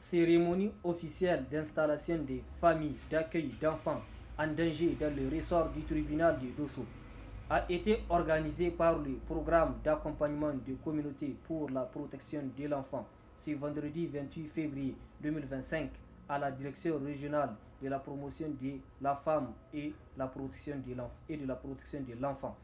Cérémonie officielle d'installation des familles d'accueil d'enfants en danger dans le ressort du tribunal de Dosso a été organisée par le programme d'accompagnement de communautés pour la protection de l'enfant ce vendredi 28 février 2025 à la direction régionale de la promotion de la femme et de la protection de l'enfant.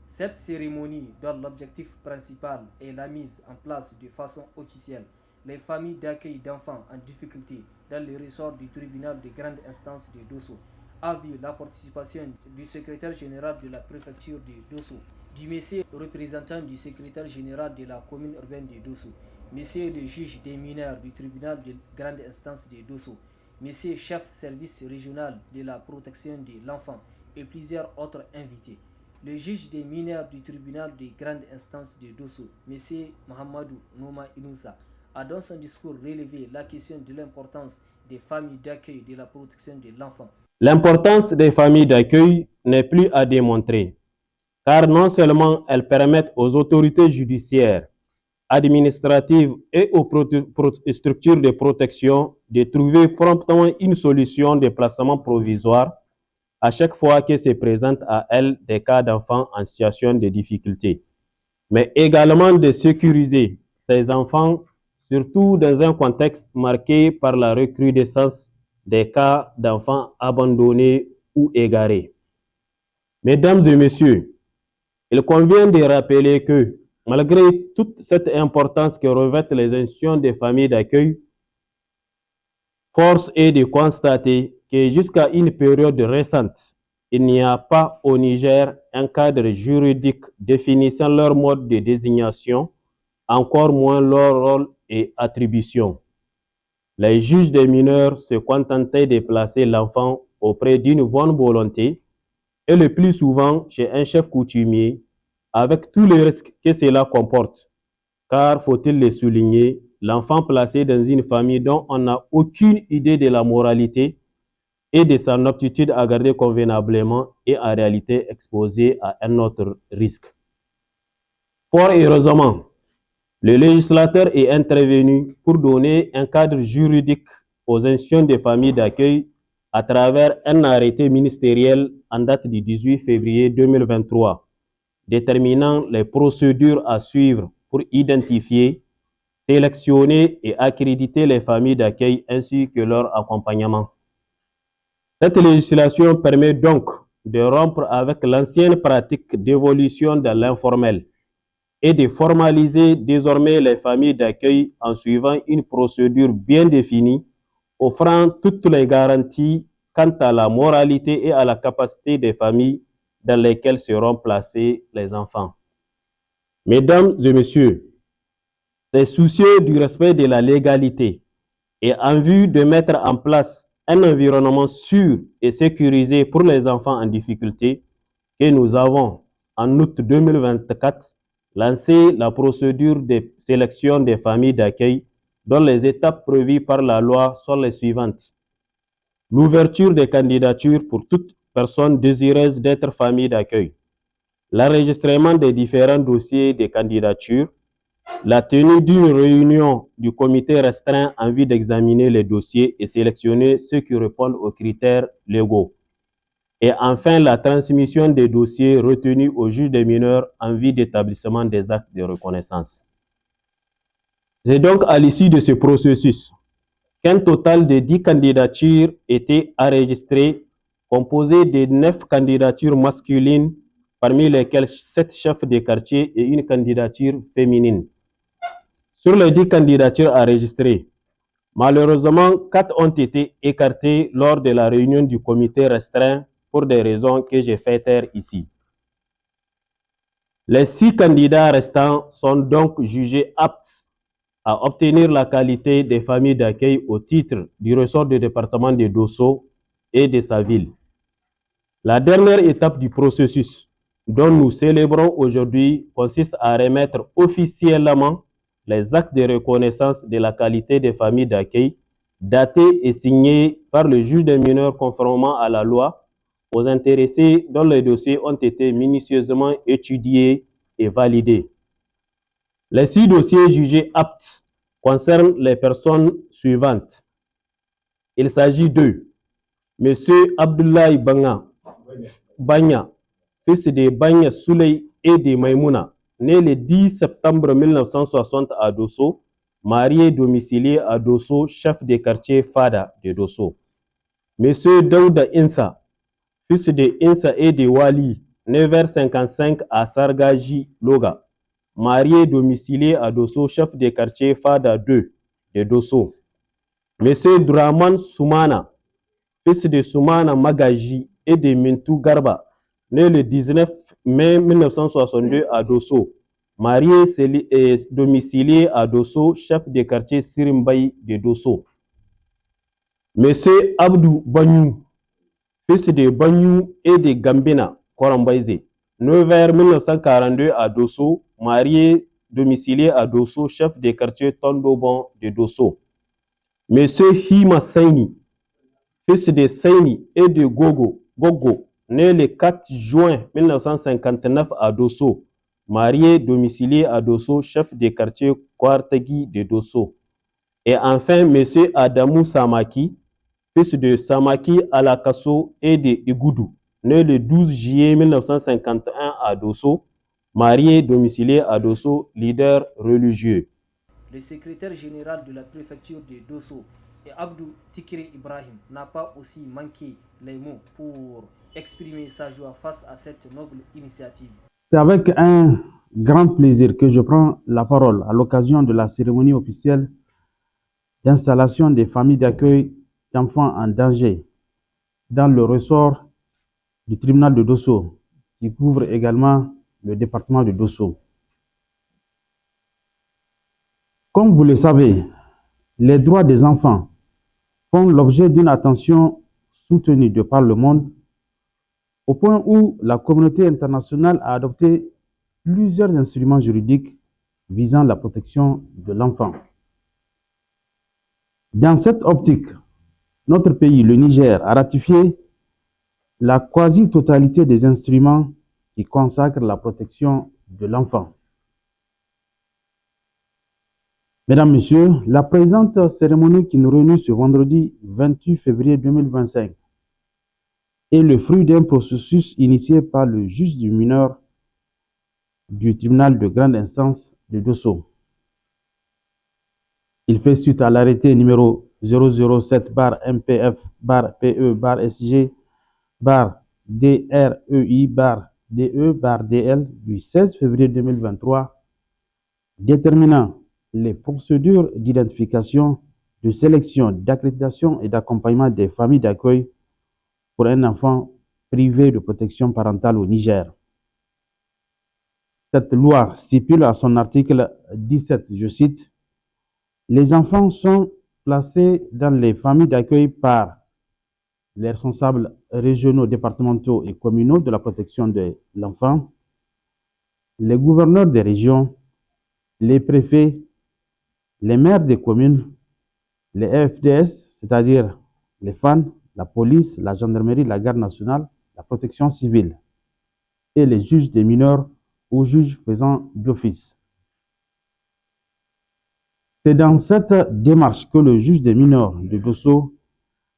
Cette cérémonie, dont l'objectif principal est la mise en place de façon officielle les familles d'accueil d'enfants en difficulté dans le ressort du tribunal de grande instance de Dosso, a vu la participation du secrétaire général de la préfecture de Dosso, du monsieur représentant du secrétaire général de la commune urbaine de Dosso, monsieur le juge des mineurs du tribunal de grande instance de Dosso, monsieur chef service régional de la protection de l'enfant et plusieurs autres invités. Le juge des mineurs du tribunal de grande instance de Dosso, M. Mohamedou Nouma Inoussa, a dans son discours relevé la question de l'importance des familles d'accueil de la protection de l'enfant. L'importance des familles d'accueil n'est plus à démontrer, car non seulement elles permettent aux autorités judiciaires, administratives et aux structures de protection de trouver promptement une solution de placement provisoire à chaque fois que se présentent à elles des cas d'enfants en situation de difficulté, mais également de sécuriser ces enfants, surtout dans un contexte marqué par la recrudescence des cas d'enfants abandonnés ou égarés. Mesdames et messieurs, il convient de rappeler que, malgré toute cette importance que revêtent les institutions des familles d'accueil, force est de constater que jusqu'à une période récente, il n'y a pas au Niger un cadre juridique définissant leur mode de désignation, encore moins leur rôle et attribution. Les juges des mineurs se contentaient de placer l'enfant auprès d'une bonne volonté et le plus souvent chez un chef coutumier, avec tous les risques que cela comporte. Car, faut-il le souligner, l'enfant placé dans une famille dont on n'a aucune idée de la moralité et de son aptitude à garder convenablement est en réalité exposé à un autre risque. Fort heureusement, le législateur est intervenu pour donner un cadre juridique aux institutions des familles d'accueil à travers un arrêté ministériel en date du 18 février 2023, déterminant les procédures à suivre pour identifier, sélectionner et accréditer les familles d'accueil ainsi que leur accompagnement. Cette législation permet donc de rompre avec l'ancienne pratique d'évolution dans l'informel et de formaliser désormais les familles d'accueil en suivant une procédure bien définie, offrant toutes les garanties quant à la moralité et à la capacité des familles dans lesquelles seront placés les enfants. Mesdames et messieurs, c'est soucieux du respect de la légalité et en vue de mettre en place un environnement sûr et sécurisé pour les enfants en difficulté que nous avons, en août 2024, lancé la procédure de sélection des familles d'accueil dont les étapes prévues par la loi sont les suivantes. L'ouverture des candidatures pour toute personne désireuse d'être famille d'accueil, l'enregistrement des différents dossiers de candidature, la tenue d'une réunion du comité restreint en vue d'examiner les dossiers et sélectionner ceux qui répondent aux critères légaux. Et enfin, la transmission des dossiers retenus au juge des mineurs en vue d'établissement des actes de reconnaissance. C'est donc à l'issue de ce processus qu'un total de 10 candidatures étaient enregistrées, composées de 9 candidatures masculines, parmi lesquelles 7 chefs de quartier et une candidature féminine. Sur les 10 candidatures enregistrées, malheureusement, 4 ont été écartées lors de la réunion du comité restreint pour des raisons que j'ai fait taire ici. Les 6 candidats restants sont donc jugés aptes à obtenir la qualité des familles d'accueil au titre du ressort du département de Dosso et de sa ville. La dernière étape du processus dont nous célébrons aujourd'hui consiste à remettre officiellement les actes de reconnaissance de la qualité des familles d'accueil datés et signés par le juge des mineurs conformément à la loi aux intéressés dont les dossiers ont été minutieusement étudiés et validés. Les 6 dossiers jugés aptes concerne les personnes suivantes. Il s'agit de M. Abdoulaye Banya, fils de Banya Souley et de Maïmouna, né le 10 septembre 1960 à Dosso, marié domicilié à Dosso, chef de quartier Fada de Dosso. M. Daouda Insa, fils de Insa et de Wali, né vers 55 à Sargaji Loga, marié domicilié à Dosso, chef de quartier Fada 2 de Dosso. M. Draman Soumana, fils de Soumana Magaji et de Mintou Garba, né le 19 mai 1962 à Dosso, marié et domicilié à Dosso, chef de quartier Sirimbaï de Dosso. M. Abdou Banyou, fils de Banyou et de Gambina Korambaïze, né vers 1942 à Dosso, marié domicilié à Dosso, chef de quartier Tondobon de Dosso. M. Hima Saini, fils de Saini et de Gogo, né le 4 juin 1959 à Dosso, marié domicilié à Dosso, chef de quartier Kwartagi de Dosso. Et enfin, M. Adamou Samaki, fils de Samaki Alakasso et de Igoudou, né le 12 juillet 1951 à Dosso, marié domicilié à Dosso, leader religieux. Le secrétaire général de la préfecture de Dosso, Abdou Tikri Ibrahim, n'a pas aussi manqué les mots pour exprimer sa joie face à cette noble initiative. C'est avec un grand plaisir que je prends la parole à l'occasion de la cérémonie officielle d'installation des familles d'accueil d'enfants en danger dans le ressort du tribunal de Dosso, qui couvre également le département de Dosso. Comme vous le savez, les droits des enfants font l'objet d'une attention soutenue de par le monde, au point où la communauté internationale a adopté plusieurs instruments juridiques visant la protection de l'enfant. Dans cette optique, notre pays, le Niger, a ratifié la quasi-totalité des instruments qui consacrent la protection de l'enfant. Mesdames, Messieurs, la présente cérémonie qui nous réunit ce vendredi 28 février 2025 est le fruit d'un processus initié par le juge du mineur du tribunal de grande instance de Dosso. Il fait suite à l'arrêté numéro 007-PE-PSG-DREI-DE-DL du 16 février 2023 déterminant les procédures d'identification, de sélection, d'accréditation et d'accompagnement des familles d'accueil pour un enfant privé de protection parentale au Niger. Cette loi stipule à son article 17, je cite, « Les enfants sont placés dans les familles d'accueil par les responsables régionaux, départementaux et communaux de la protection de l'enfant, les gouverneurs des régions, les préfets, les maires des communes, les FDS, c'est-à-dire les FAN, la police, la gendarmerie, la garde nationale, la protection civile, et les juges des mineurs ou juges faisant d'office. » C'est dans cette démarche que le juge des mineurs de Dosso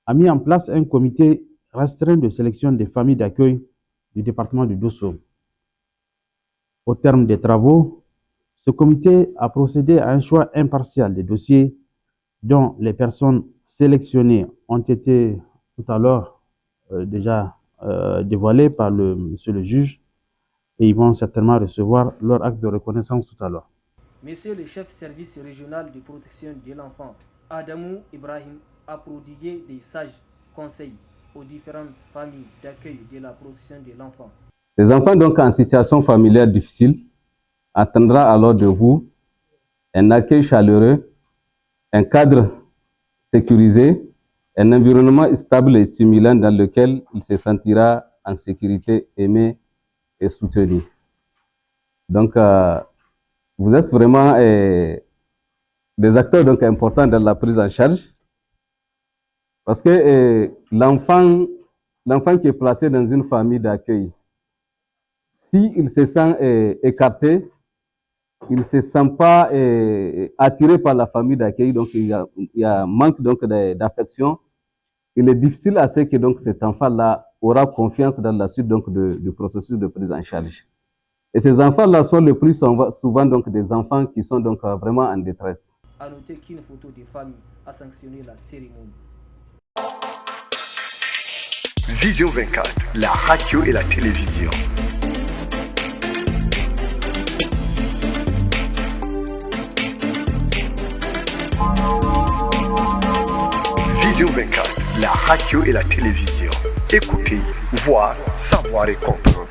a mis en place un comité restreint de sélection des familles d'accueil du département de Dosso. Au terme des travaux, ce comité a procédé à un choix impartial des dossiers dont les personnes sélectionnées ont été tout à l'heure déjà dévoilées par monsieur le juge et ils vont certainement recevoir leur acte de reconnaissance tout à l'heure. Monsieur le chef service régional de protection de l'enfant, Adamou Ibrahim, a prodigué des sages conseils aux différentes familles d'accueil de la protection de l'enfant. Ces enfants donc en situation familiale difficile attendra alors de vous un accueil chaleureux, un cadre sécurisé, un environnement stable et stimulant dans lequel il se sentira en sécurité, aimé et soutenu. Donc, vous êtes vraiment des acteurs donc importants dans la prise en charge parce que l'enfant qui est placé dans une famille d'accueil, s'il se sent écarté, il ne se sent pas attiré par la famille d'accueil, donc il y a manque donc d'affection. Il est difficile à ce que donc cet enfant-là aura confiance dans la suite donc du processus de prise en charge. Et ces enfants-là sont le plus souvent donc des enfants qui sont donc vraiment en détresse. À noter qu'une photo de famille a sanctionné la cérémonie. Vision 24, la radio et la télévision. Vision 24, la radio et la télévision. Écoutez, voir, savoir et comprendre.